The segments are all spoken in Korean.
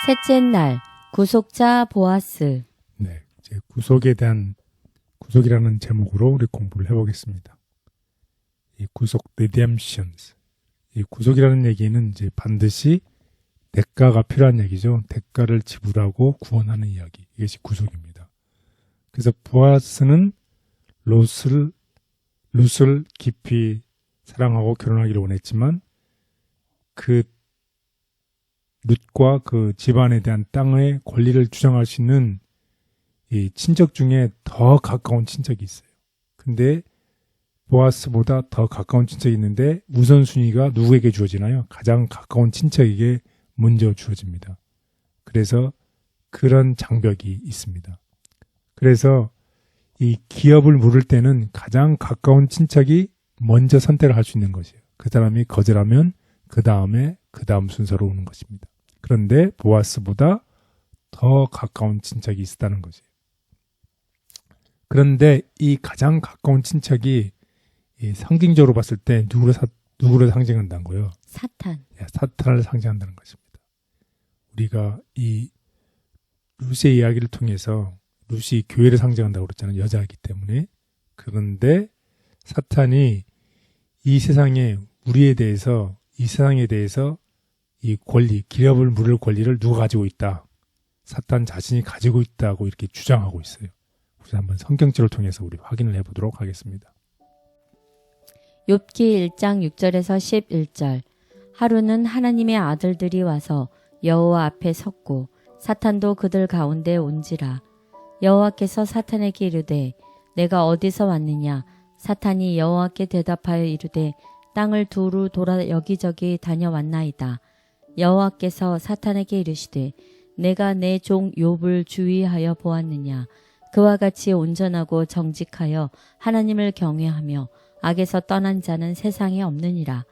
셋째 날 구속자 보아스. 네, 이제 구속에 대한 구속이라는 제목으로 우리 공부를 해보겠습니다. 이 구속 redemptions. 이 구속이라는 얘기는 이제 반드시 대가가 필요한 얘기죠. 대가를 지불하고 구원하는 이야기. 이것이 구속입니다. 그래서 보아스는 룻을 깊이 사랑하고 결혼하기를 원했지만 그 룻과 그 집안에 대한 땅의 권리를 주장할 수 있는 이 친척 중에 더 가까운 친척이 있어요. 근데 보아스보다 더 가까운 친척이 있는데 우선순위가 누구에게 주어지나요? 가장 가까운 친척에게 먼저 주어집니다. 그래서 그런 장벽이 있습니다. 그래서 이 기업을 물을 때는 가장 가까운 친척이 먼저 선택을 할 수 있는 것이에요. 그 사람이 거절하면 그 다음 순서로 오는 것입니다. 그런데 보아스보다 더 가까운 친척이 있었다는 거죠. 그런데 이 가장 가까운 친척이 이 상징적으로 봤을 때 누구를 상징한다는 거예요? 사탄. 사탄을 상징한다는 것입니다. 우리가 이 룻의 이야기를 통해서 룻이 교회를 상징한다고 그랬잖아요. 여자이기 때문에. 그런데 사탄이 이 세상에 이 세상에 대해서 이 권리, 기업을 물을 권리를 누가 가지고 있다. 사탄 자신이 가지고 있다고 이렇게 주장하고 있어요. 우리 한번 성경책을 통해서 우리 확인을 해보도록 하겠습니다. 욥기 1장 6절에서 11절. 하루는 하나님의 아들들이 와서 여호와 앞에 섰고 사탄도 그들 가운데 온지라. 여호와께서 사탄에게 이르되 내가 어디서 왔느냐. 사탄이 여호와께 대답하여 이르되 땅을 두루 돌아 여기저기 다녀왔나이다. 여호와께서 사탄에게 이르시되 내가 내 종 욥을 주의하여 보았느냐. 그와 같이 온전하고 정직하여 하나님을 경외하며 악에서 떠난 자는 세상에 없느니라.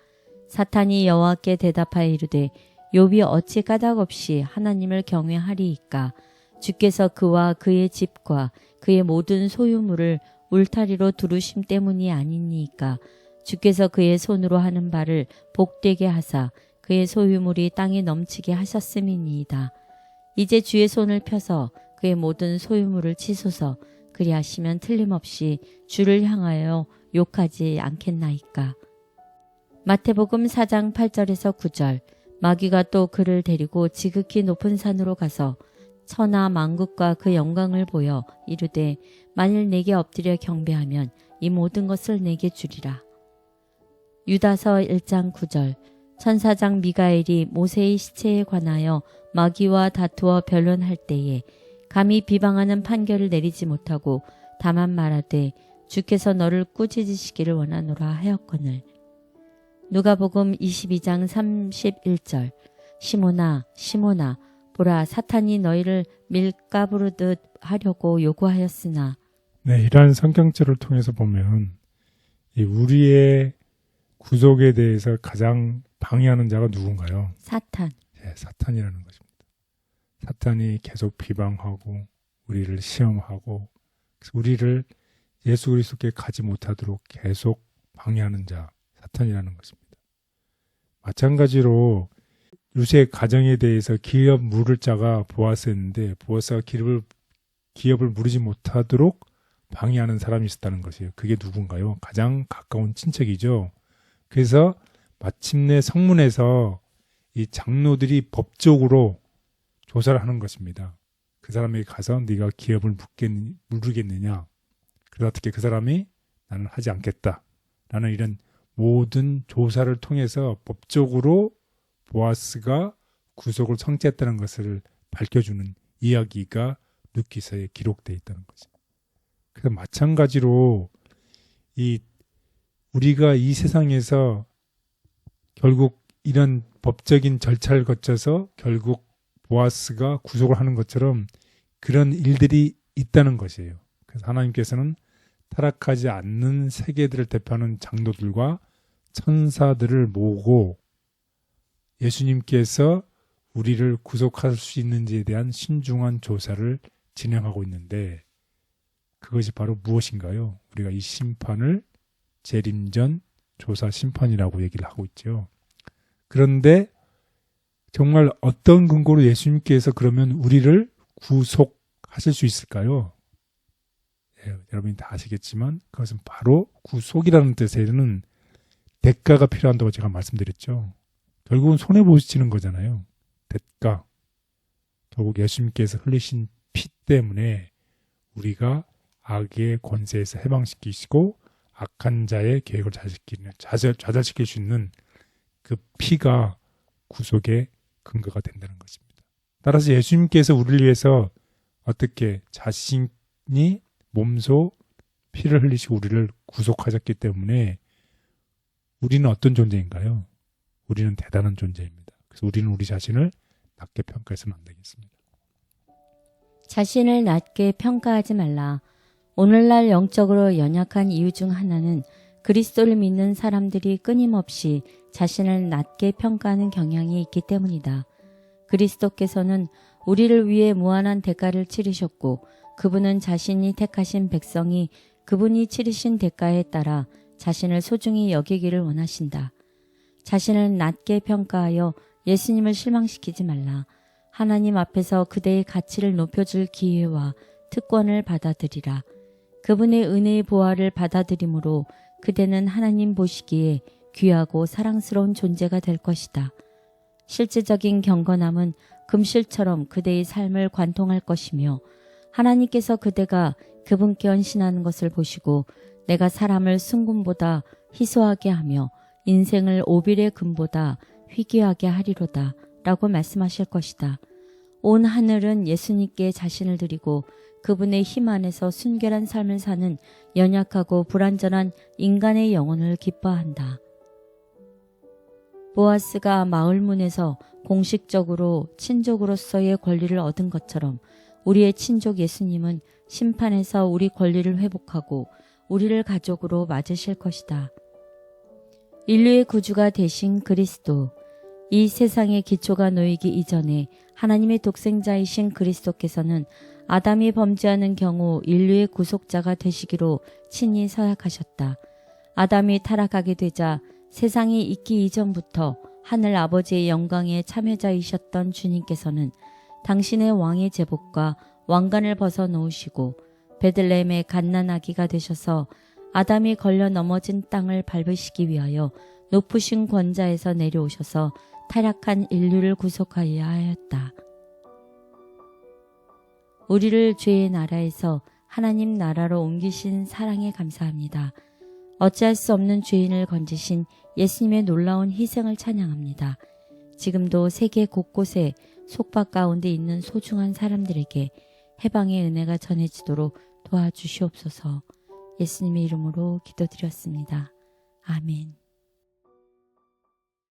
사탄이 여호와께 대답하여 이르되 욥이 어찌 까닭없이 하나님을 경외하리이까. 주께서 그와 그의 집과 그의 모든 소유물을 울타리로 두르심 때문이 아니니이까. 주께서 그의 손으로 하는 바를 복되게 하사 그의 소유물이 땅에 넘치게 하셨음이니이다. 이제 주의 손을 펴서 그의 모든 소유물을 치소서. 그리하시면 틀림없이 주를 향하여 욕하지 않겠나이까. 마태복음 4장 8절에서 9절. 마귀가 또 그를 데리고 지극히 높은 산으로 가서 천하 만국과 그 영광을 보여 이르되 만일 내게 엎드려 경배하면 이 모든 것을 내게 주리라. 유다서 1장 9절. 천사장 미가엘이 모세의 시체에 관하여 마귀와 다투어 변론할 때에 감히 비방하는 판결을 내리지 못하고 다만 말하되 주께서 너를 꾸짖으시기를 원하노라 하였거늘. 누가복음 22장 31절. 시몬아 시몬아 보라 사탄이 너희를 밀가부르듯 하려고 요구하였으나. 네, 이러한 성경책을 통해서 보면 이 우리의 구속에 대해서 가장 방해하는 자가 누군가요? 사탄. 네, 사탄이라는 것입니다. 사탄이 계속 비방하고 우리를 시험하고 우리를 예수 그리스도께 가지 못하도록 계속 방해하는 자, 사탄이라는 것입니다. 마찬가지로 룻의 가정에 대해서 기업 물을 자가 보아스였는데 보아스가 기업을 물지 못하도록 방해하는 사람이 있었다는 것이에요. 그게 누군가요? 가장 가까운 친척이죠. 그래서 마침내 성문에서 이 장로들이 법적으로 조사를 하는 것입니다. 그 사람에게 가서 네가 기업을 물르겠느냐. 그래서 어떻게 그 사람이 나는 하지 않겠다. 라는 이런 모든 조사를 통해서 법적으로 보아스가 구속을 성취했다는 것을 밝혀주는 이야기가 룻기서에 기록되어 있다는 거죠. 그래서 마찬가지로 우리가 이 세상에서 결국 이런 법적인 절차를 거쳐서 결국 보아스가 구속을 하는 것처럼 그런 일들이 있다는 것이에요. 그래서 하나님께서는 타락하지 않는 세계들을 대표하는 장로들과 천사들을 모으고 예수님께서 우리를 구속할 수 있는지에 대한 신중한 조사를 진행하고 있는데 그것이 바로 무엇인가요? 우리가 이 심판을 재림전 조사 심판이라고 얘기를 하고 있죠. 그런데 정말 어떤 근거로 예수님께서 그러면 우리를 구속하실 수 있을까요? 예, 여러분이 다 아시겠지만 그것은 바로 구속이라는 뜻에는 대가가 필요한다고 제가 말씀드렸죠. 결국은 손해보시는 거잖아요. 대가. 결국 예수님께서 흘리신 피 때문에 우리가 악의 권세에서 해방시키시고 악한 자의 계획을 좌절시킬 수 있는 그 피가 구속의 근거가 된다는 것입니다. 따라서 예수님께서 우리를 위해서 어떻게 자신이 몸소 피를 흘리시고 우리를 구속하셨기 때문에 우리는 어떤 존재인가요? 우리는 대단한 존재입니다. 그래서 우리는 우리 자신을 낮게 평가해서는 안 되겠습니다. 자신을 낮게 평가하지 말라. 오늘날 영적으로 연약한 이유 중 하나는 그리스도를 믿는 사람들이 끊임없이 자신을 낮게 평가하는 경향이 있기 때문이다. 그리스도께서는 우리를 위해 무한한 대가를 치르셨고 그분은 자신이 택하신 백성이 그분이 치르신 대가에 따라 자신을 소중히 여기기를 원하신다. 자신을 낮게 평가하여 예수님을 실망시키지 말라. 하나님 앞에서 그대의 가치를 높여줄 기회와 특권을 받아들이라. 그분의 은혜의 보화를 받아들임으로 그대는 하나님 보시기에 귀하고 사랑스러운 존재가 될 것이다. 실제적인 경건함은 금실처럼 그대의 삶을 관통할 것이며 하나님께서 그대가 그분께 헌신하는 것을 보시고 내가 사람을 순금보다 희소하게 하며 인생을 오빌의 금보다 희귀하게 하리로다 라고 말씀하실 것이다. 온 하늘은 예수님께 자신을 드리고 그분의 힘 안에서 순결한 삶을 사는 연약하고 불완전한 인간의 영혼을 기뻐한다. 보아스가 마을문에서 공식적으로 친족으로서의 권리를 얻은 것처럼 우리의 친족 예수님은 심판에서 우리 권리를 회복하고 우리를 가족으로 맞으실 것이다. 인류의 구주가 되신 그리스도, 이 세상의 기초가 놓이기 이전에 하나님의 독생자이신 그리스도께서는 아담이 범죄하는 경우 인류의 구속자가 되시기로 친히 서약하셨다. 아담이 타락하게 되자 세상이 있기 이전부터 하늘 아버지의 영광의 참여자이셨던 주님께서는 당신의 왕의 제복과 왕관을 벗어놓으시고 베들레헴의 갓난아기가 되셔서 아담이 걸려 넘어진 땅을 밟으시기 위하여 높으신 권자에서 내려오셔서 타락한 인류를 구속하여야 하였다. 우리를 죄의 나라에서 하나님 나라로 옮기신 사랑에 감사합니다. 어찌할 수 없는 죄인을 건지신 예수님의 놀라운 희생을 찬양합니다. 지금도 세계 곳곳에 속박 가운데 있는 소중한 사람들에게 해방의 은혜가 전해지도록 도와주시옵소서. 예수님의 이름으로 기도드렸습니다. 아멘.